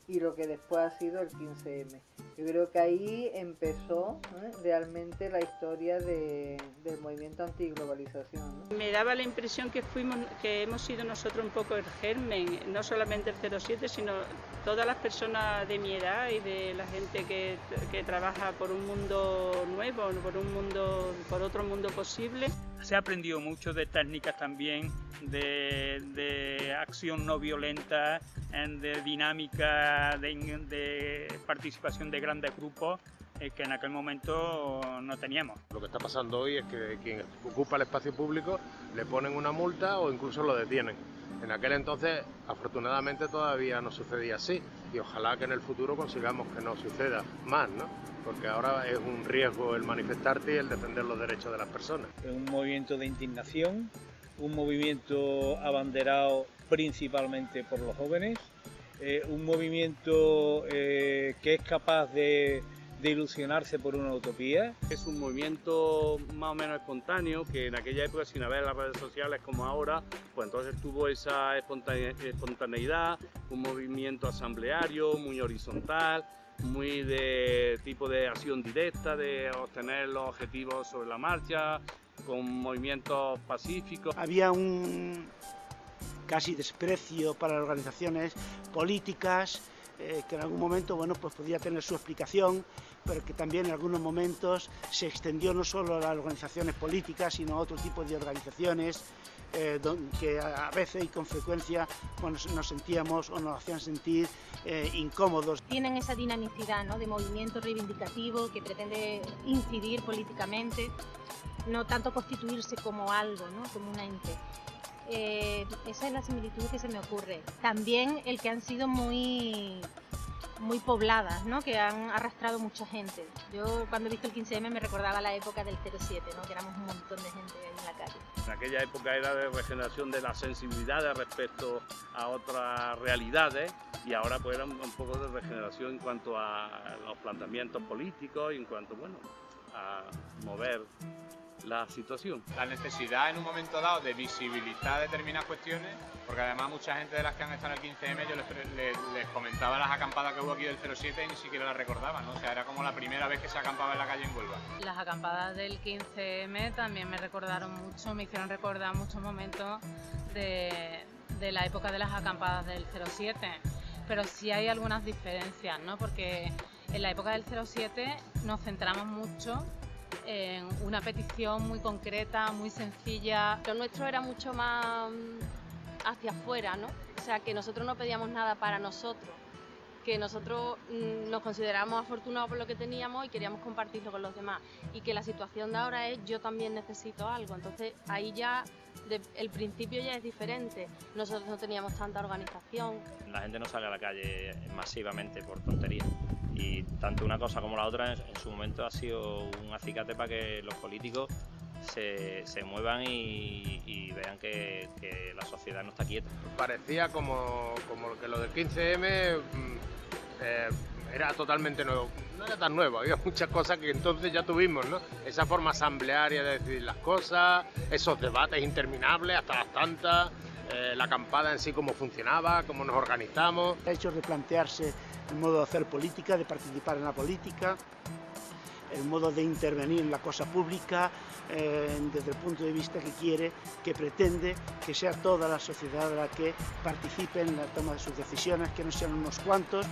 y lo que después ha sido el 15M. Yo creo que ahí empezó realmente la historia del movimiento antiglobalización, ¿no? Me daba la impresión que hemos sido nosotros un poco el germen, no solamente el 07, sino todas las personas de mi edad y de la gente que trabaja por un mundo nuevo, por otro mundo posible. Se ha aprendido mucho de técnicas también, de acción no violenta, de dinámica, de participación de grandes grupos que en aquel momento no teníamos. Lo que está pasando hoy es que quien ocupa el espacio público le ponen una multa o incluso lo detienen. En aquel entonces, afortunadamente, todavía no sucedía así y ojalá que en el futuro consigamos que no suceda más, ¿no? Porque ahora es un riesgo el manifestarte y el defender los derechos de las personas. Es un movimiento de indignación, un movimiento abanderado principalmente por los jóvenes, un movimiento que es capaz de ilusionarse por una utopía. Es un movimiento más o menos espontáneo que en aquella época, sin haber las redes sociales como ahora, pues entonces tuvo esa espontaneidad, un movimiento asambleario, muy horizontal, muy de tipo de acción directa, de obtener los objetivos sobre la marcha, con movimientos pacíficos. Había un casi desprecio para las organizaciones políticas, que en algún momento pues podía tener su explicación, pero que también en algunos momentos se extendió no solo a las organizaciones políticas, sino a otro tipo de organizaciones que a veces y con frecuencia nos sentíamos o nos hacían sentir incómodos. Tienen esa dinamicidad, ¿no?, de movimiento reivindicativo que pretende incidir políticamente, no tanto constituirse como algo, ¿no?, como un ente. Esa es la similitud que se me ocurre. También el que han sido muy muy pobladas, ¿no? Que han arrastrado mucha gente. Yo cuando he visto el 15M me recordaba la época del 07, ¿no? Que éramos un montón de gente ahí en la calle. En aquella época era de regeneración de las sensibilidades respecto a otras realidades y ahora pues era un poco de regeneración en cuanto a los planteamientos políticos y en cuanto, bueno, a mover la situación. La necesidad en un momento dado de visibilizar determinadas cuestiones, porque además mucha gente de las que han estado en el 15M yo les comentaba las acampadas que hubo aquí del 07 y ni siquiera las recordaban, ¿no? O sea, era como la primera vez que se acampaba en la calle en Huelva. Las acampadas del 15M también me recordaron mucho, me hicieron recordar muchos momentos de la época de las acampadas del 07, pero sí hay algunas diferencias, ¿no? Porque en la época del 07 nos centramos mucho en una petición muy concreta, muy sencilla. Lo nuestro era mucho más hacia afuera, ¿no? O sea, que nosotros no pedíamos nada para nosotros, que nosotros nos considerábamos afortunados por lo que teníamos y queríamos compartirlo con los demás. Y que la situación de ahora es yo también necesito algo. Entonces ahí ya el principio ya es diferente. Nosotros no teníamos tanta organización. La gente no sale a la calle masivamente por tonterías. Y tanto una cosa como la otra en su momento ha sido un acicate para que los políticos se muevan y vean que la sociedad no está quieta. Parecía como que lo del 15M era totalmente nuevo. No era tan nuevo, había muchas cosas que entonces ya tuvimos, ¿no? Esa forma asamblearia de decidir las cosas, esos debates interminables hasta las tantas, la acampada en sí, cómo funcionaba, cómo nos organizamos. Ha hecho replantearse el modo de hacer política, de participar en la política, el modo de intervenir en la cosa pública, desde el punto de vista que quiere, que pretende que sea toda la sociedad la que participe en la toma de sus decisiones, que no sean unos cuantos.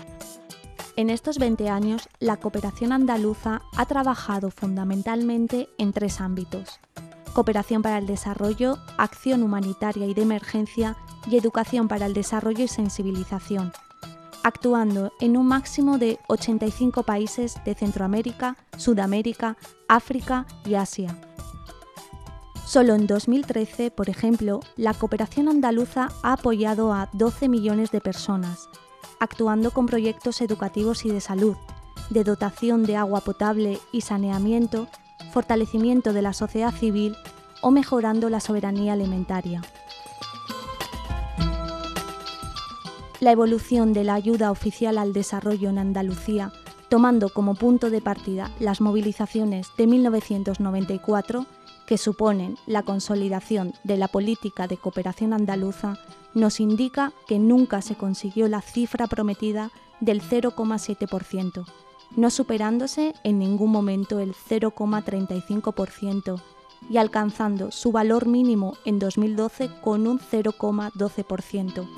En estos 20 años, la cooperación andaluza ha trabajado fundamentalmente en 3 ámbitos: cooperación para el desarrollo, acción humanitaria y de emergencia y educación para el desarrollo y sensibilización, actuando en un máximo de 85 países de Centroamérica, Sudamérica, África y Asia. Solo en 2013, por ejemplo, la cooperación andaluza ha apoyado a 12 millones de personas, actuando con proyectos educativos y de salud, de dotación de agua potable y saneamiento, fortalecimiento de la sociedad civil o mejorando la soberanía alimentaria. La evolución de la ayuda oficial al desarrollo en Andalucía, tomando como punto de partida las movilizaciones de 1994, que suponen la consolidación de la política de cooperación andaluza, nos indica que nunca se consiguió la cifra prometida del 0,7%, no superándose en ningún momento el 0,35% y alcanzando su valor mínimo en 2012 con un 0,12%.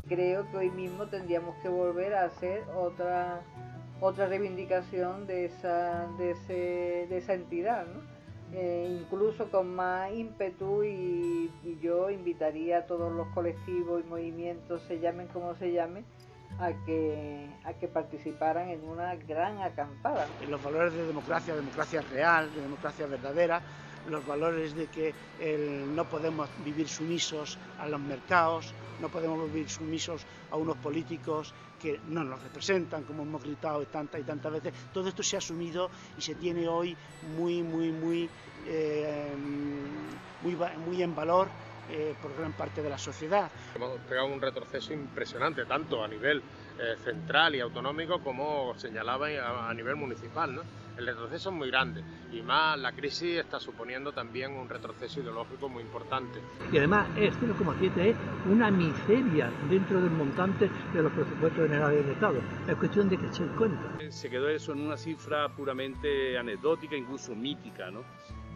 Creo que hoy mismo tendríamos que volver a hacer otra reivindicación de esa entidad, ¿no? Incluso con más ímpetu y yo invitaría a todos los colectivos y movimientos, se llamen como se llamen, a que participaran en una gran acampada. Los valores de democracia real, de democracia verdadera, los valores de que no podemos vivir sumisos a los mercados, no podemos vivir sumisos a unos políticos que no nos representan, como hemos gritado tantas y tantas veces. Todo esto se ha asumido y se tiene hoy muy en valor por gran parte de la sociedad. Hemos pegado un retroceso impresionante, tanto a nivel central y autonómico como señalaba a nivel municipal, ¿no? El retroceso es muy grande y más la crisis está suponiendo también un retroceso ideológico muy importante. Y además es 0,7 es una miseria dentro del montante de los presupuestos generales del Estado. Es cuestión de que se den cuenta. Se quedó eso en una cifra puramente anecdótica, incluso mítica, ¿no?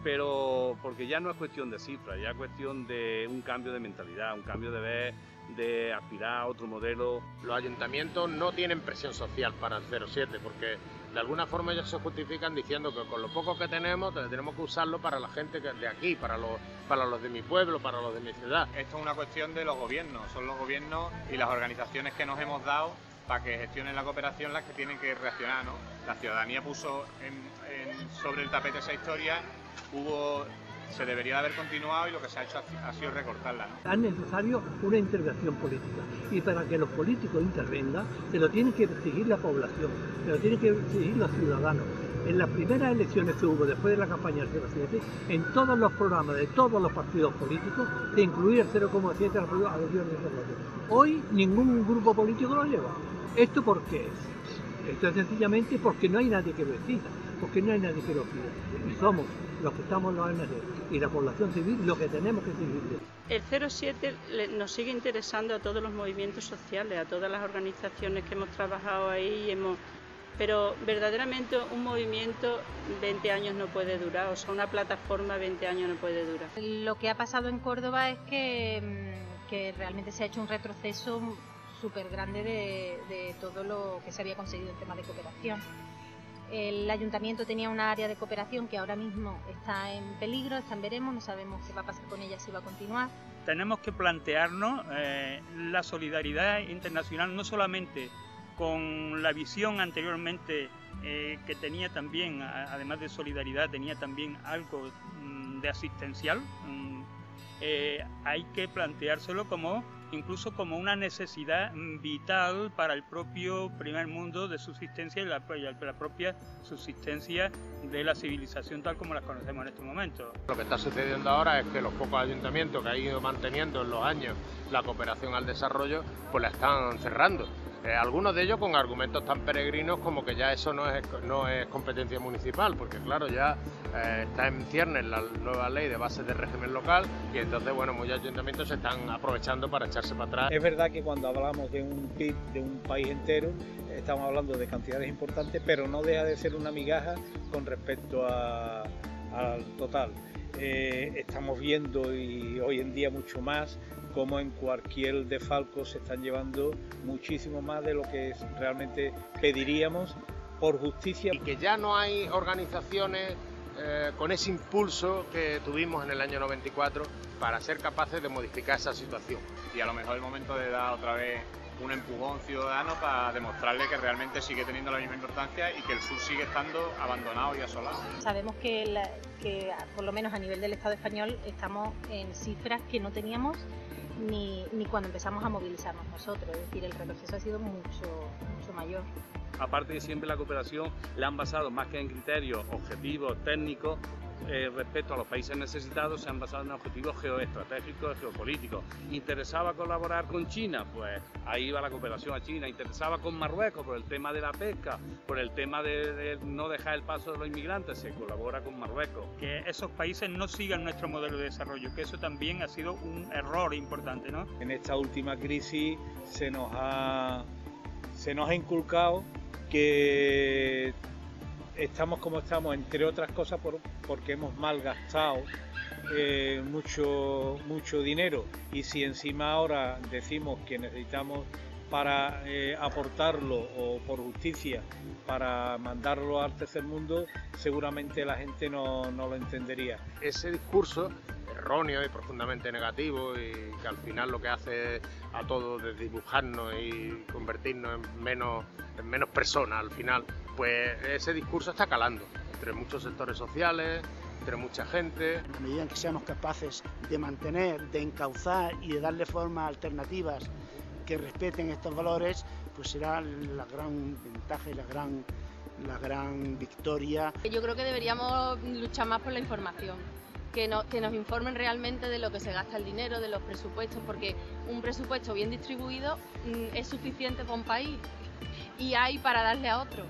Pero porque ya no es cuestión de cifras, ya es cuestión de un cambio de mentalidad, un cambio de ver, de aspirar a otro modelo. Los ayuntamientos no tienen presión social para el 07 porque de alguna forma ellos se justifican diciendo que con lo poco que tenemos que usarlo para la gente de aquí, para los de mi pueblo, para los de mi ciudad. Esto es una cuestión de los gobiernos, son los gobiernos y las organizaciones que nos hemos dado para que gestionen la cooperación las que tienen que reaccionar, ¿no? La ciudadanía puso sobre el tapete esa historia, se debería de haber continuado y lo que se ha hecho ha sido recortarla, ¿no? Es necesario una intervención política y para que los políticos intervengan se lo tiene que exigir la población, se lo tienen que exigir los ciudadanos. En las primeras elecciones que hubo después de la campaña del 07, en todos los programas de todos los partidos políticos se incluía el 0,7 a la adhesión de desarrollo. Hoy ningún grupo político lo lleva. ¿Esto por qué es? Esto es sencillamente porque no hay nadie que lo exija, porque no hay nadie que lo pida. Y somos los que estamos en la ONG y la población civil lo que tenemos que exigirle. El 07 nos sigue interesando a todos los movimientos sociales, a todas las organizaciones que hemos trabajado ahí pero verdaderamente un movimiento 20 años no puede durar, o sea, una plataforma 20 años no puede durar. Lo que ha pasado en Córdoba es que realmente se ha hecho un retroceso súper grande de todo lo que se había conseguido en temas de cooperación. El ayuntamiento tenía una área de cooperación que ahora mismo está en peligro, está en veremos, no sabemos qué va a pasar con ella, si va a continuar. Tenemos que plantearnos la solidaridad internacional no solamente con la visión anteriormente que tenía también, además de solidaridad, tenía también algo de asistencial. Hay que planteárselo incluso como una necesidad vital para el propio primer mundo de subsistencia y la propia subsistencia de la civilización tal como las conocemos en este momento. Lo que está sucediendo ahora es que los pocos ayuntamientos que han ido manteniendo en los años la cooperación al desarrollo, pues la están cerrando. Algunos de ellos con argumentos tan peregrinos como que ya eso no es competencia municipal, porque claro, ya está en ciernes la nueva ley de bases de régimen local y entonces, bueno, muchos ayuntamientos se están aprovechando para echarse para atrás. Es verdad que cuando hablamos de un PIB de un país entero, estamos hablando de cantidades importantes, pero no deja de ser una migaja con respecto al total. Estamos viendo, y hoy en día mucho más, como en cualquier desfalco se están llevando muchísimo más de lo que realmente pediríamos por justicia. Y que ya no hay organizaciones con ese impulso que tuvimos en el año 94 para ser capaces de modificar esa situación. Y a lo mejor el momento de dar otra vez un empujón ciudadano para demostrarle que realmente sigue teniendo la misma importancia y que el sur sigue estando abandonado y asolado. Sabemos que por lo menos a nivel del Estado español estamos en cifras que no teníamos ni cuando empezamos a movilizarnos nosotros, es decir, el retroceso ha sido mucho mayor. Aparte de siempre la cooperación la han basado más que en criterios objetivos, técnicos, respecto a los países necesitados, se han basado en objetivos geoestratégicos y geopolíticos. ¿Interesaba colaborar con China? Pues ahí va la cooperación a China. ¿Interesaba con Marruecos por el tema de la pesca, por el tema de no dejar el paso de los inmigrantes? Se colabora con Marruecos. Que esos países no sigan nuestro modelo de desarrollo, que eso también ha sido un error importante, ¿no? En esta última crisis se nos ha inculcado que estamos como estamos, entre otras cosas porque hemos malgastado mucho dinero, y si encima ahora decimos que necesitamos para aportarlo o por justicia para mandarlo al tercer mundo, seguramente la gente no lo entendería. Ese discurso erróneo y profundamente negativo, y que al final lo que hace a todos desdibujarnos y convertirnos en menos personas al final, pues ese discurso está calando entre muchos sectores sociales, entre mucha gente. En la medida en que seamos capaces de mantener, de encauzar y de darle formas alternativas que respeten estos valores, pues será la gran ventaja y la gran victoria. Yo creo que deberíamos luchar más por la información, que nos informen realmente de lo que se gasta el dinero, de los presupuestos, porque un presupuesto bien distribuido es suficiente para un país y hay para darle a otro.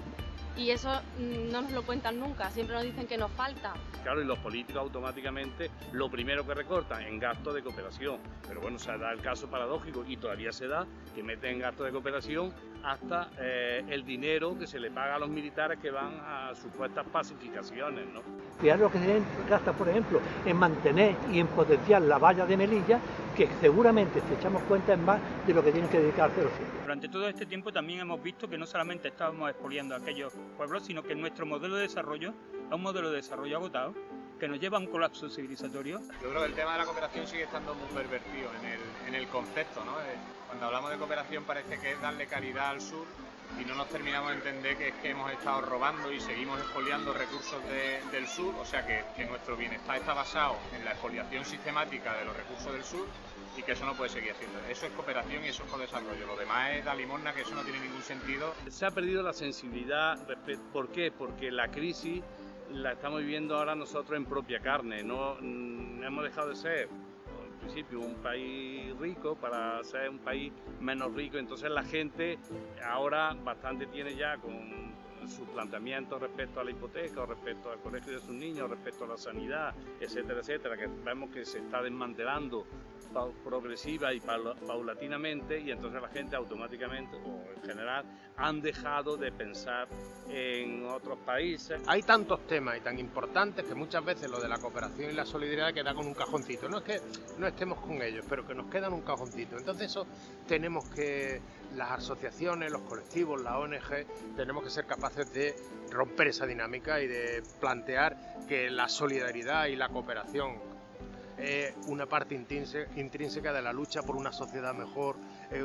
Y eso no nos lo cuentan nunca, siempre nos dicen que nos falta. Claro, y los políticos automáticamente lo primero que recortan en gastos de cooperación. Pero bueno, se da el caso paradójico, y todavía se da, que meten en gastos de cooperación hasta el dinero que se le paga a los militares que van a supuestas pacificaciones, ¿no? Y ahora lo que se gasta, por ejemplo, en mantener y en potenciar la valla de Melilla, que seguramente, si echamos cuenta, es más de lo que tienen que dedicar al 07. Durante todo este tiempo también hemos visto que no solamente estábamos expoliando a aquellos pueblos, sino que nuestro modelo de desarrollo es un modelo de desarrollo agotado, que nos lleva a un colapso civilizatorio. Yo creo que el tema de la cooperación sigue estando muy pervertido en el concepto, ¿no? Cuando hablamos de cooperación parece que es darle caridad al sur y no nos terminamos de entender que es que hemos estado robando y seguimos expoliando recursos del sur, o sea que nuestro bienestar está basado en la expoliación sistemática de los recursos del sur y que eso no puede seguir haciendo. Eso es cooperación y eso es co-desarrollo. Lo demás es dar limosna, que eso no tiene ningún sentido. Se ha perdido la sensibilidad. ¿Por qué? Porque la crisis la estamos viviendo ahora nosotros en propia carne. No hemos dejado de ser, en principio, un país rico para ser un país menos rico. Entonces la gente ahora bastante tiene ya con sus planteamientos respecto a la hipoteca, respecto al colegio de sus niños, respecto a la sanidad, etcétera, etcétera, que vemos que se está desmantelando progresiva y paulatinamente, y entonces la gente automáticamente o en general han dejado de pensar en otros países. Hay tantos temas y tan importantes que muchas veces lo de la cooperación y la solidaridad queda con un cajoncito. No es que no estemos con ellos, pero que nos quedan un cajoncito. Entonces eso tenemos que, las asociaciones, los colectivos, la ONG, tenemos que ser capaces de romper esa dinámica y de plantear que la solidaridad y la cooperación una parte intrínseca de la lucha por una sociedad mejor,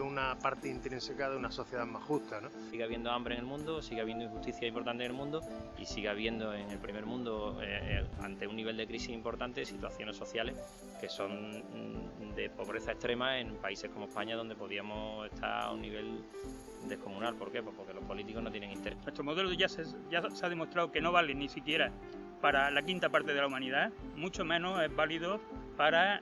una parte intrínseca de una sociedad más justa, ¿no? Sigue habiendo hambre en el mundo, sigue habiendo injusticia importante en el mundo y sigue habiendo en el primer mundo, ante un nivel de crisis importante, situaciones sociales que son de pobreza extrema en países como España, donde podíamos estar a un nivel descomunal. ¿Por qué? Pues porque los políticos no tienen interés. Nuestro modelo ya se ha demostrado que no vale ni siquiera para la quinta parte de la humanidad, mucho menos es válido para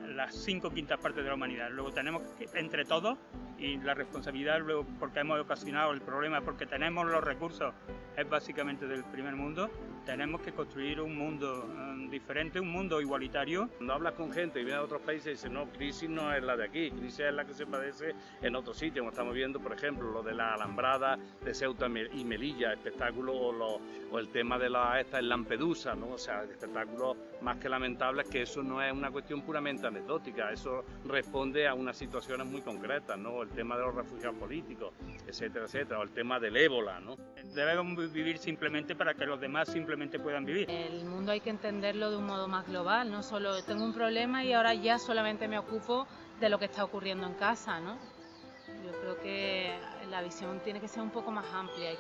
las 5/5 partes de la humanidad. Luego tenemos que, entre todos, y la responsabilidad luego porque hemos ocasionado el problema, porque tenemos los recursos, es básicamente del primer mundo, tenemos que construir un mundo diferente, un mundo igualitario. Cuando hablas con gente y viene de otros países y dicen, no, crisis no es la de aquí, crisis es la que se padece en otros sitios, como estamos viendo, por ejemplo, lo de la Alambrada de Ceuta y Melilla, espectáculos, o el tema de en Lampedusa, ¿no? O sea, espectáculos más que lamentables, que eso no es una cuestión puramente anecdótica, eso responde a unas situaciones muy concretas, ¿no? El tema de los refugiados políticos, etcétera, etcétera, o el tema del ébola, ¿no? Debemos vivir simplemente para que los demás simplemente puedan vivir. El mundo hay que entenderlo de un modo más global, no solo tengo un problema y ahora ya solamente me ocupo de lo que está ocurriendo en casa, ¿no? Yo creo que la visión tiene que ser un poco más amplia y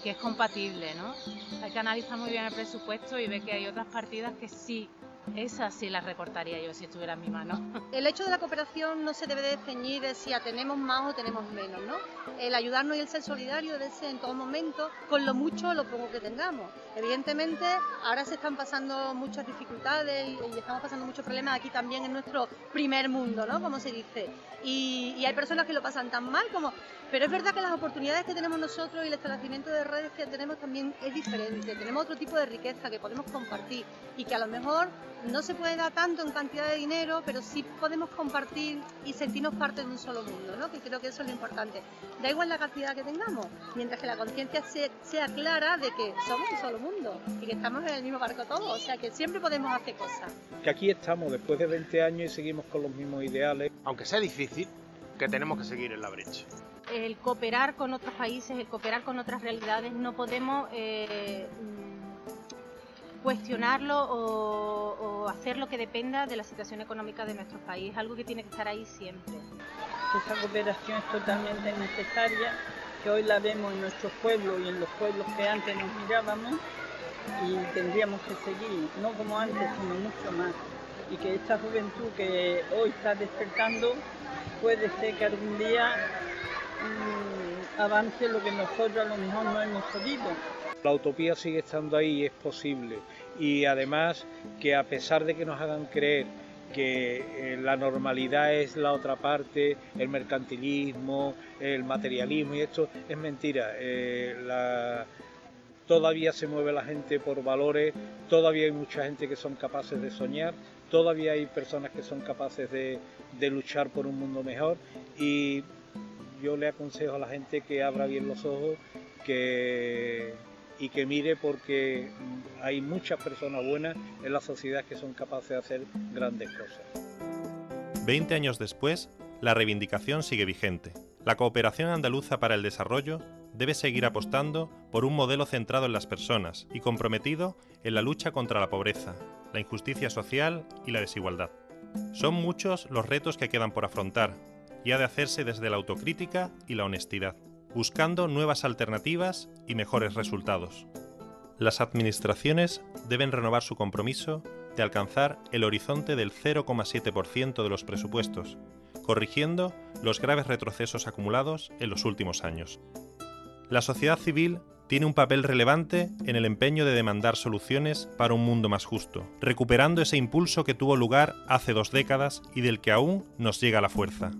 que es compatible, ¿no? Hay que analizar muy bien el presupuesto y ver que hay otras partidas que sí, esas sí las recortaría yo si estuviera en mi mano. El hecho de la cooperación no se debe de ceñir de si tenemos más o tenemos menos, ¿no? El ayudarnos y el ser solidario debe ser en todo momento, con lo mucho o lo poco que tengamos. Evidentemente, ahora se están pasando muchas dificultades y estamos pasando muchos problemas aquí también en nuestro primer mundo, ¿no? Como se dice. Y hay personas que lo pasan tan mal como... Pero es verdad que las oportunidades que tenemos nosotros y el establecimiento de redes que tenemos también es diferente. Tenemos otro tipo de riqueza que podemos compartir y que a lo mejor no se puede dar tanto en cantidad de dinero, pero sí podemos compartir y sentirnos parte de un solo mundo, ¿no? Que creo que eso es lo importante. Da igual la cantidad que tengamos, mientras que la conciencia sea clara de que somos un solo mundo y que estamos en el mismo barco todos, o sea que siempre podemos hacer cosas. Que aquí estamos después de 20 años y seguimos con los mismos ideales. Aunque sea difícil, que tenemos que seguir en la brecha. El cooperar con otros países, el cooperar con otras realidades, no podemos cuestionarlo o hacer lo que dependa de la situación económica de nuestro país, algo que tiene que estar ahí siempre. Esta cooperación es totalmente necesaria, que hoy la vemos en nuestros pueblos y en los pueblos que antes nos mirábamos, y tendríamos que seguir, no como antes, sino mucho más. Y que esta juventud que hoy está despertando, puede ser que algún día avance lo que nosotros a lo mejor no hemos podido. La utopía sigue estando ahí y es posible, y además que a pesar de que nos hagan creer que la normalidad es la otra parte, el mercantilismo, el materialismo, y esto es mentira. Todavía se mueve la gente por valores, todavía hay mucha gente que son capaces de soñar, todavía hay personas que son capaces de luchar por un mundo mejor, y yo le aconsejo a la gente que abra bien los ojos y que mire, porque hay muchas personas buenas en la sociedad que son capaces de hacer grandes cosas. 20 años después, la reivindicación sigue vigente. La cooperación andaluza para el desarrollo debe seguir apostando por un modelo centrado en las personas y comprometido en la lucha contra la pobreza, la injusticia social y la desigualdad. Son muchos los retos que quedan por afrontar y ha de hacerse desde la autocrítica y la honestidad, buscando nuevas alternativas y mejores resultados. Las administraciones deben renovar su compromiso de alcanzar el horizonte del 0,7% de los presupuestos, corrigiendo los graves retrocesos acumulados en los últimos años. La sociedad civil tiene un papel relevante en el empeño de demandar soluciones para un mundo más justo, recuperando ese impulso que tuvo lugar hace 2 décadas y del que aún nos llega la fuerza.